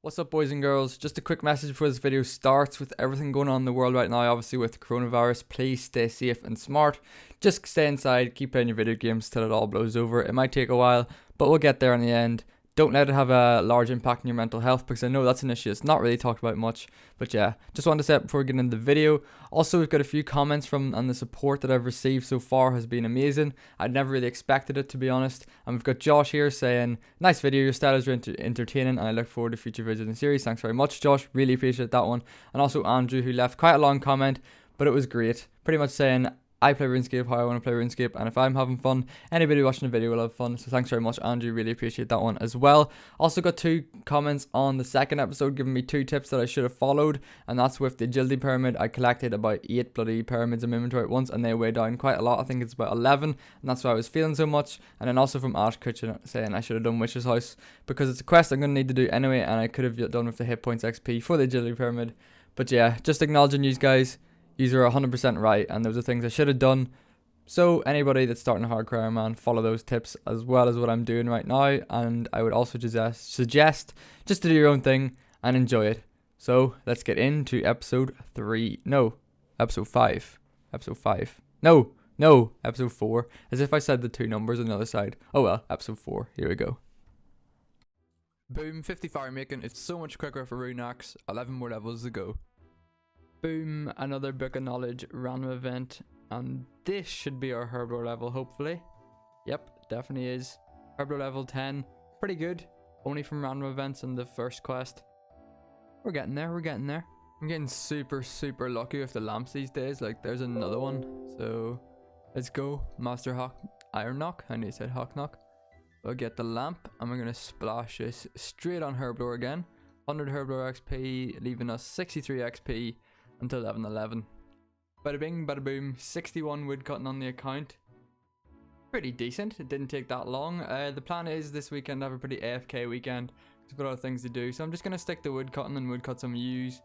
What's up, boys and girls? Just a quick message before this video starts. With everything going on in the world right now, obviously with coronavirus, please stay safe and smart. Just stay inside, keep playing your video games till it all blows over. It might take a while, but we'll get there in the end. Don't let it have a large impact on your mental health, because I know that's an issue it's not really talked about much. But yeah, just wanted to say it before we get into the video. Also, we've got a few comments and the support that I've received so far has been amazing. I'd never really expected it, to be honest. And we've got Josh here saying, nice video, your style is entertaining and I look forward to future videos in the series. Thanks very much, Josh, really appreciate that one. And also Andrew, who left quite a long comment, but it was great. Pretty much saying, I play RuneScape how I want to play RuneScape, and if I'm having fun, anybody watching the video will have fun. So thanks very much, Andrew, really appreciate that one as well. Also got 2 comments on the second episode giving me 2 tips that I should have followed, and that's with the agility pyramid. I collected about 8 bloody pyramids in my inventory at once, and they weigh down quite a lot. I think it's about 11, and that's why I was feeling so much. And then also from Ash Kitchen saying I should have done Witch's House, because it's a quest I'm going to need to do anyway, and I could have done with the hit points XP for the agility pyramid. But yeah, just acknowledging you guys. These are 100% right, and those are things I should have done. So anybody that's starting a hardcore Ironman, follow those tips as well as what I'm doing right now. And I would also suggest just to do your own thing and enjoy it. So let's get into episode 5. Episode 4. As if I said the 2 numbers on the other side. Oh well, episode 4. Here we go. Boom, 50 fire making. It's so much quicker for Rune Axe. 11 more levels to go. Boom, another book of knowledge random event, and this should be our Herblore level, hopefully. Yep, definitely is. Herblore level 10, pretty good, only from random events in the first quest. We're getting there. I'm getting super lucky with the lamps these days. Like, there's another one, so let's go. Master Iron Knock, I need to say Hawk Knock. We'll get the lamp, and we're going to splash this straight on Herblore again. 100 Herblore XP, leaving us 63 XP. Until 11:11. Bada bing, bada boom. 61 woodcutting on the account. Pretty decent. It didn't take that long. The plan is this weekend to have a pretty AFK weekend. We've got other things to do. So I'm just going to stick to woodcutting and woodcut some ewes.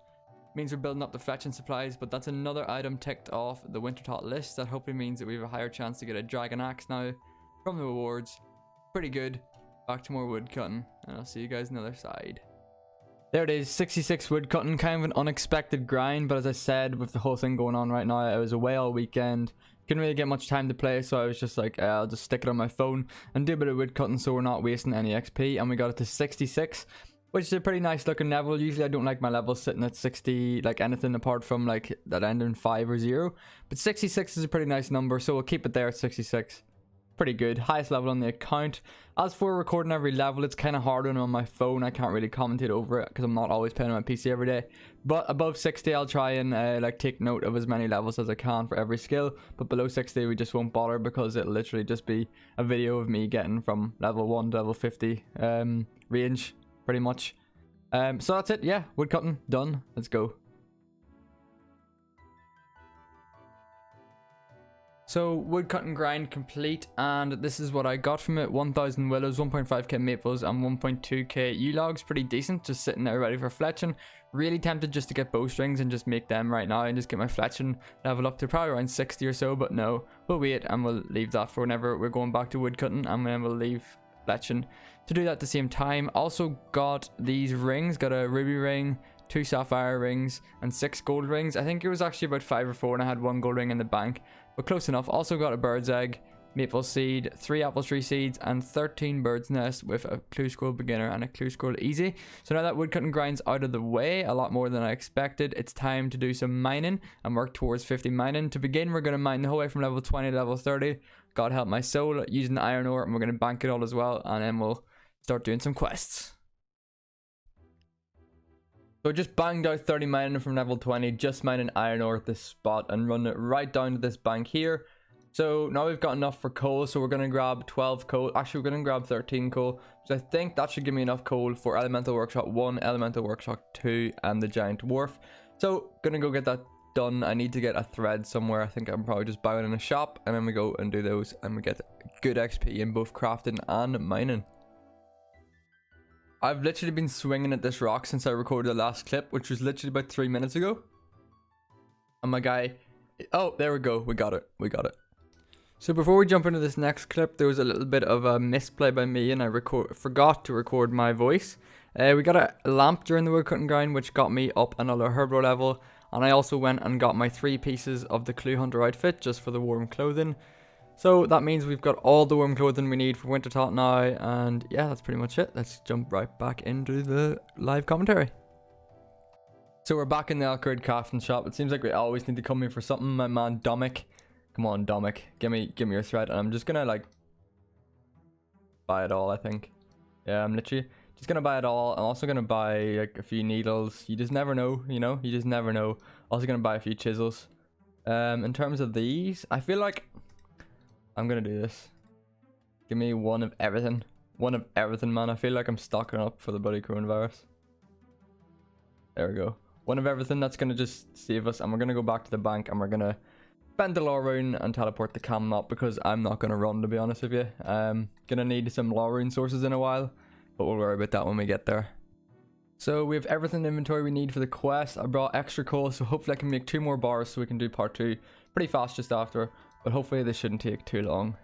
Means we're building up the fletching supplies, but that's another item ticked off the winter tot list. That hopefully means that we have a higher chance to get a dragon axe now from the rewards. Pretty good. Back to more woodcutting, and I'll see you guys on the other side. There it is, 66 wood cutting, kind of an unexpected grind, but as I said, with the whole thing going on right now, I was away all weekend, couldn't really get much time to play, so I was just like, I'll just stick it on my phone and do a bit of wood cutting so we're not wasting any XP, and we got it to 66, which is a pretty nice looking level. Usually I don't like my levels sitting at 60, like anything apart from like that end in 5 or 0, but 66 is a pretty nice number, so we'll keep it there at 66. Pretty good, highest level on the account. As for recording every level, it's kind of hard when I'm on my phone. I can't really commentate over it because I'm not always playing on my PC every day. But above 60, I'll try and like take note of as many levels as I can for every skill. But below 60, we just won't bother because it'll literally just be a video of me getting from level 1 to level 50 range, pretty much. So that's it. Yeah, woodcutting done. Let's go. So woodcutting grind complete, and this is what I got from it. 1000 willows, 1.5k maples, and 1.2k yew logs. Pretty decent, just sitting there ready for fletching. Really tempted just to get bowstrings and just make them right now and just get my fletching level up to probably around 60 or so, but no, we'll wait and we'll leave that for whenever we're going back to woodcutting, and then we'll leave fletching to do that at the same time. Also got these rings, got a ruby ring, 2 sapphire rings, and 6 gold rings. I think it was actually about 5 or 4 and I had 1 gold ring in the bank, but close enough. Also got a bird's egg, maple seed, 3 apple tree seeds, and 13 bird's nest with a clue scroll beginner and a clue scroll easy. So now that woodcutting grind's out of the way, a lot more than I expected, it's time to do some mining and work towards 50 mining. To begin, we're going to mine the whole way from level 20 to level 30. God help my soul, using the iron ore, and we're going to bank it all as well, and then we'll start doing some quests. So I just banged out 30 mining from level 20, just mining iron ore at this spot and run it right down to this bank here. So now we've got enough for coal, so we're going to grab 12 coal. Actually, we're going to grab 13 coal. So I think that should give me enough coal for Elemental Workshop 1, Elemental Workshop 2, and the Giant Dwarf. So, going to go get that done. I need to get a thread somewhere. I think I'm probably just buying in a shop, and then we go and do those, and we get good XP in both crafting and mining. I've literally been swinging at this rock since I recorded the last clip, which was literally about 3 minutes ago. And my guy... Oh, there we go. We got it. So before we jump into this next clip, there was a little bit of a misplay by me, and I forgot to record my voice. We got a lamp during the woodcutting grind, which got me up another herbo level. And I also went and got my 3 pieces of the Clue Hunter outfit just for the warm clothing. So that means we've got all the warm clothing we need for winter talk now. And yeah, that's pretty much it. Let's jump right back into the live commentary. So we're back in the Alcroyd crafting shop. It seems like we always need to come here for something. My man Dominic. Come on, Dominic. Give me your thread. And I'm just gonna like buy it all, I think. Yeah, I'm literally just gonna buy it all. I'm also gonna buy like a few needles. You just never know, you know? You just never know. Also gonna buy a few chisels. In terms of these, I feel like I'm gonna do this. Give me one of everything. One of everything, man. I feel like I'm stocking up for the bloody coronavirus. There we go. One of everything. That's gonna just save us. And we're gonna go back to the bank and we're gonna spend the law rune and teleport the cam, not because I'm not gonna run, to be honest with you. Gonna need some law rune sources in a while, but we'll worry about that when we get there. So we have everything in inventory we need for the quest. I brought extra coal, so hopefully I can make 2 more bars so we can do part 2 pretty fast just after, but hopefully this shouldn't take too long.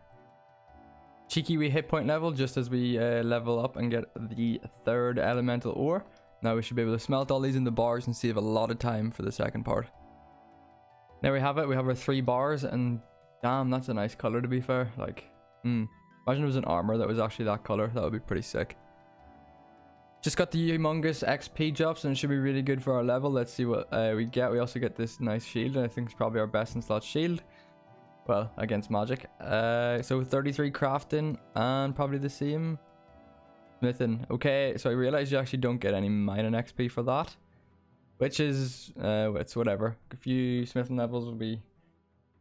Cheeky wee hit point level just as we level up and get the 3rd elemental ore. Now we should be able to smelt all these in the bars and save a lot of time for the second part. There we have it. We have our 3 bars, and damn, that's a nice color, to be fair. Like, imagine it was an armor that was actually that color. That would be pretty sick. Just got the humongous XP drops, and it should be really good for our level. Let's see what we get. We also get this nice shield, and I think it's probably our best in slot shield. Well, against magic. So 33 crafting, and probably the same smithing. Okay, so I realized you actually don't get any mining XP for that. Which is, it's whatever. A few smithing levels will be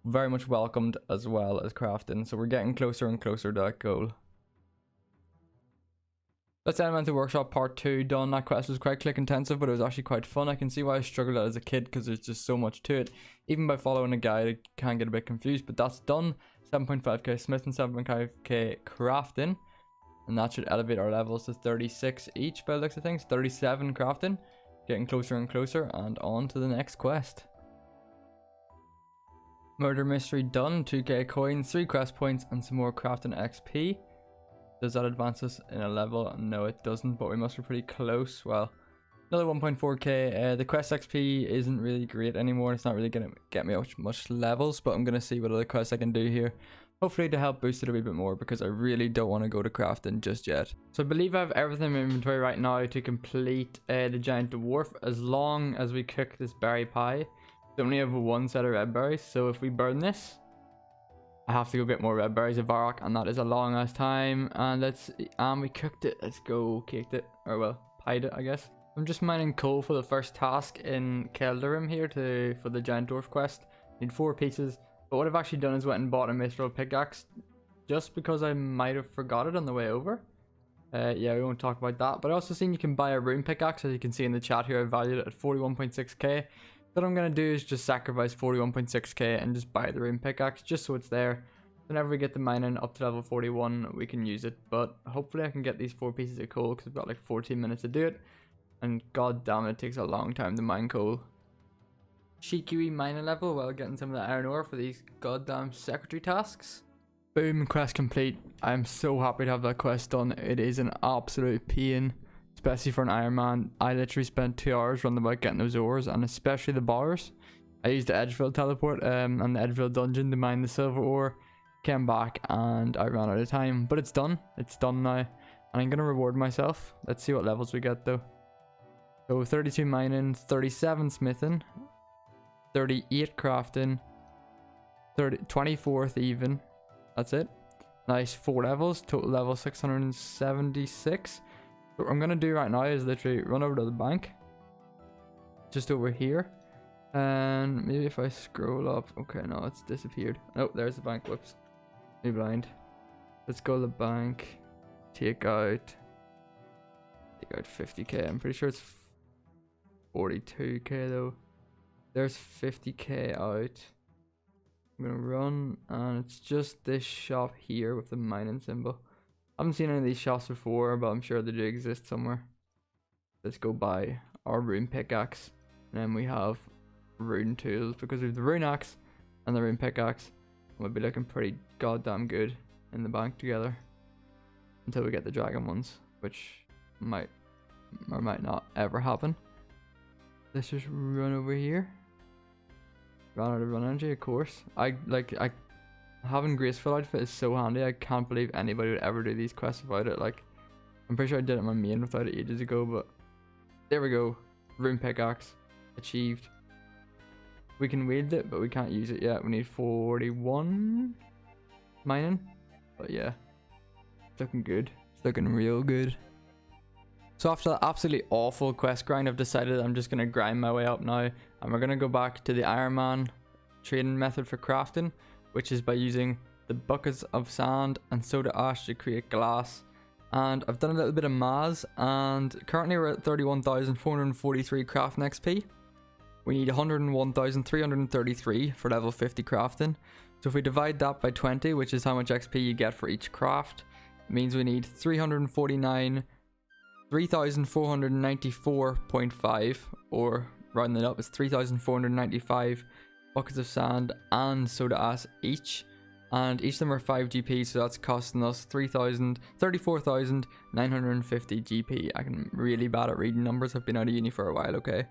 very much welcomed as well as crafting. So we're getting closer and closer to that goal. That's Elemental Workshop Part 2 done. That quest was quite click intensive, but it was actually quite fun. I can see why I struggled as a kid because there's just so much to it. Even by following a guide, I can get a bit confused, but that's done. 7.5k smithing, 7.5k crafting. And that should elevate our levels to 36 each by the looks of things. 37 crafting. Getting closer and closer, and on to the next quest. Murder mystery done. 2k coins, 3 quest points, and some more crafting XP. Does that advance us in a level? No, it doesn't, but we must be pretty close. Well, another 1.4k. The quest XP isn't really great anymore. It's not really going to get me much levels, but I'm going to see what other quests I can do here. Hopefully to help boost it a wee bit more, because I really don't want to go to crafting just yet. So I believe I have everything in inventory right now to complete the giant dwarf, as long as we cook this berry pie. We only have 1 set of red berries, so if we burn this, I have to go get more red berries of Varrock, and that is a long ass time. And we cooked it. Let's go, caked it, or well, pied it, I guess. I'm just mining coal for the first task in Keldarim here for the giant dwarf quest. Need 4 pieces. But what I've actually done is went and bought a mithril pickaxe just because I might have forgot it on the way over. Yeah, we won't talk about that. But I also seen you can buy a rune pickaxe, as you can see in the chat here. I valued it at 41.6k. What I'm going to do is just sacrifice 41.6k and just buy the rune pickaxe just so it's there. Whenever we get the mining up to level 41, we can use it. But hopefully I can get these 4 pieces of coal because I've got like 14 minutes to do it. And god damn it takes a long time to mine coal. Cheeky wee mining level while getting some of the iron ore for these goddamn secretary tasks. Boom, quest complete. I'm so happy to have that quest done. It is an absolute pain, especially for an Ironman. I literally spent 2 hours running about getting those ores, and especially the bars. I used the Edgeville teleport and the Edgeville dungeon to mine the silver ore. Came back and I ran out of time, but it's done. It's done now, and I'm gonna reward myself. Let's see what levels we get though. So 32 mining, 37 smithing, 38 crafting, 24th even. That's it. Nice, 4 levels, total level 676. What I'm gonna do right now is literally run over to the bank, just over here, and maybe if I scroll up. Okay, no, it's disappeared. Oh, there's the bank. Whoops, me blind. Let's go to the bank, take out 50k. I'm pretty sure it's 42k though. There's 50k out. I'm gonna run, and it's just this shop here with the mining symbol. I haven't seen any of these shops before, but I'm sure they do exist somewhere. Let's go buy our rune pickaxe, and then we have rune tools, because we have the rune axe and the rune pickaxe. We'll be looking pretty goddamn good in the bank together until we get the dragon ones, which might or might not ever happen. Let's just run over here. Run out of run energy, of course. Having graceful outfit is so handy. I can't believe anybody would ever do these quests without it. Like, I'm pretty sure I did it in my main without it ages ago, but there we go. Rune pickaxe achieved. We can wield it, but we can't use it yet. We need 41 mining. But yeah, it's looking good. It's looking real good. So after that absolutely awful quest grind, I've decided I'm just going to grind my way up now. And we're going to go back to the Ironman trading method for crafting, which is by using the buckets of sand and soda ash to create glass. And I've done a little bit of maths, and currently we're at 31,443 crafting XP. We need 101,333 for level 50 crafting. So if we divide that by 20, which is how much XP you get for each craft, it means we need 3,494.5, or rounding it up, it's 3,495 buckets of sand and soda ash each. And each of them are 5 GP, so that's costing us 34,950 GP. I'm really bad at reading numbers. I've been out of uni for a while, okay?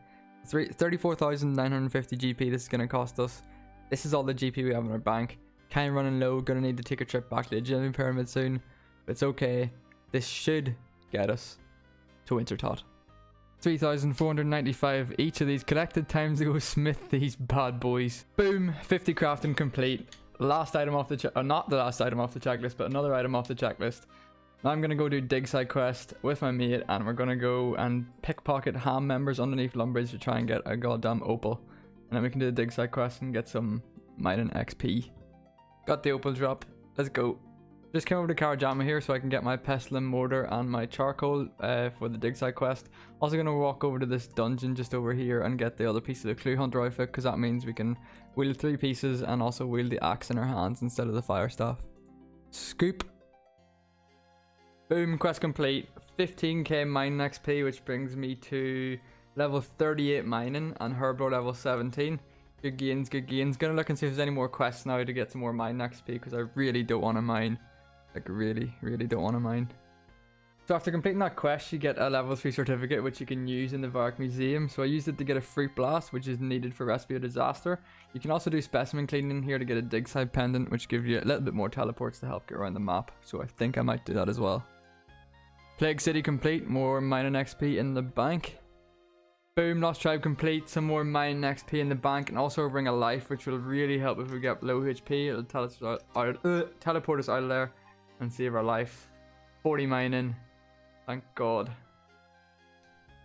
34,950 GP this is going to cost us. This is all the GP we have in our bank. Kind of running low. Going to need to take a trip back to the Hcim pyramid soon. But it's okay. This should get us to Wintertot. 3,495 each of these collected. Time to go smith these bad boys. Boom. 50 crafting complete. Last item off the not the last item off the checklist, but another item off the checklist. Now I'm gonna go do dig site quest with my mate, and we're gonna go and pickpocket Hcim members underneath Lumbridge to try and get a goddamn opal, and then we can do the dig site quest and get some mining XP. Got the opal drop. Let's go. Just came over to Karajama here so I can get my pestle mortar and my charcoal for the dig site quest. Also gonna walk over to this dungeon just over here and get the other piece of the clue hunter outfit, because that means we can wield 3 pieces and also wield the axe in our hands instead of the fire staff. Scoop. Boom, quest complete. 15k mining XP, which brings me to level 38 mining and Herbro level 17. Good gains, good gains. Gonna look and see if there's any more quests now to get some more mining XP, because I really don't want to mine. Like, really don't want to mine. So after completing that quest, you get a level 3 certificate, which you can use in the Varric Museum. So I used it to get a fruit blast, which is needed for Recipe of Disaster. You can also do specimen cleaning here to get a dig site pendant, which gives you a little bit more teleports to help get around the map. So I think I might do that as well. Plague City complete, more mining XP in the bank. Boom, Lost Tribe complete, some more mining XP in the bank, and also a Ring of Life, which will really help if we get low HP. It'll teleport us out of there and save our life. 40 mining, thank God.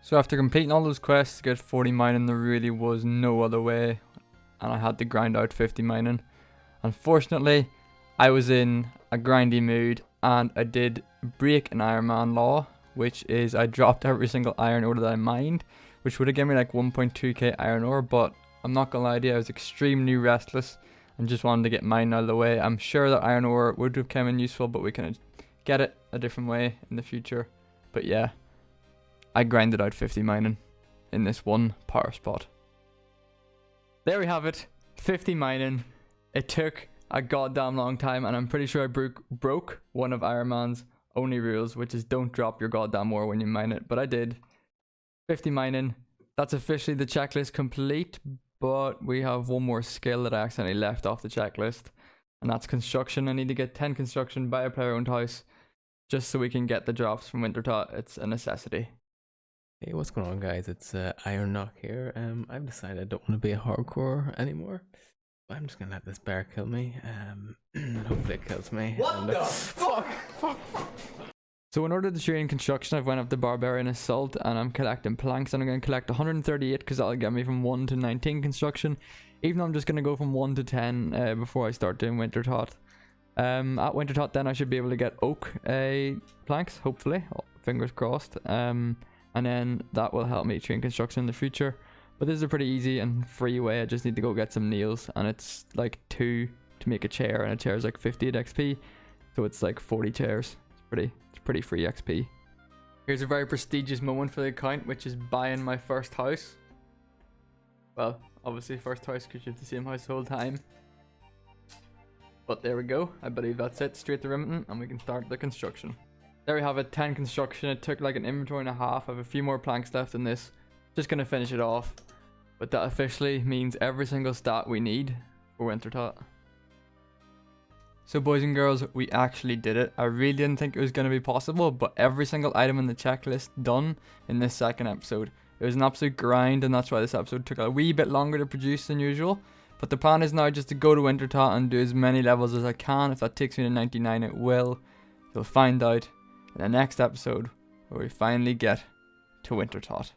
So after completing all those quests to get 40 mining, there really was no other way, and I had to grind out 50 mining. Unfortunately, I was in a grindy mood, and I did break an Ironman law, which is I dropped every single iron ore that I mined, which would have given me like 1.2k iron ore, but I'm not gonna lie to you, I was extremely restless and just wanted to get mine out of the way. I'm sure that iron ore would have come in useful, but we can get it a different way in the future. But yeah, I grinded out 50 mining in this one power spot. There we have it, 50 mining. It took a goddamn long time, and I'm pretty sure I broke one of Ironman's only rules, which is don't drop your goddamn ore when you mine it, but I did. 50 mining. That's officially the checklist complete, but we have one more skill that I accidentally left off the checklist, and that's construction. I need to get 10 construction by a player-owned house just so we can get the drops from Wintertot. It's a necessity. Hey, what's going on, guys? It's Iron Knock here. I've decided I don't want to be a hardcore anymore. I'm just gonna let this bear kill me. Hopefully it kills me. What the fuck? So in order to train construction, I've went up to Barbarian Assault, and I'm collecting planks, and I'm going to collect 138 because that'll get me from 1 to 19 construction, even though I'm just going to go from 1 to 10 before I start doing Wintertot. At Wintertot then I should be able to get oak planks, hopefully, fingers crossed, and then that will help me train construction in the future. But this is a pretty easy and free way. I just need to go get some nails, and it's like 2 to make a chair, and a chair is like 58 XP, so it's like 40 chairs. It's pretty free XP. Here's a very prestigious moment for the account, which is buying my first house. Well, obviously first house because you have the same house the whole time. But there we go. I believe that's it. Straight to Remington, and we can start the construction. There we have it, 10 construction. It took like an inventory and a half. I have a few more planks left in this. Just gonna finish it off. But that officially means every single stat we need for Wintertot. So boys and girls, we actually did it. I really didn't think it was going to be possible, but every single item in the checklist done in this second episode. It was an absolute grind, and that's why this episode took a wee bit longer to produce than usual. But the plan is now just to go to Wintertot and do as many levels as I can. If that takes me to 99, it will. You'll find out in the next episode where we finally get to Wintertot.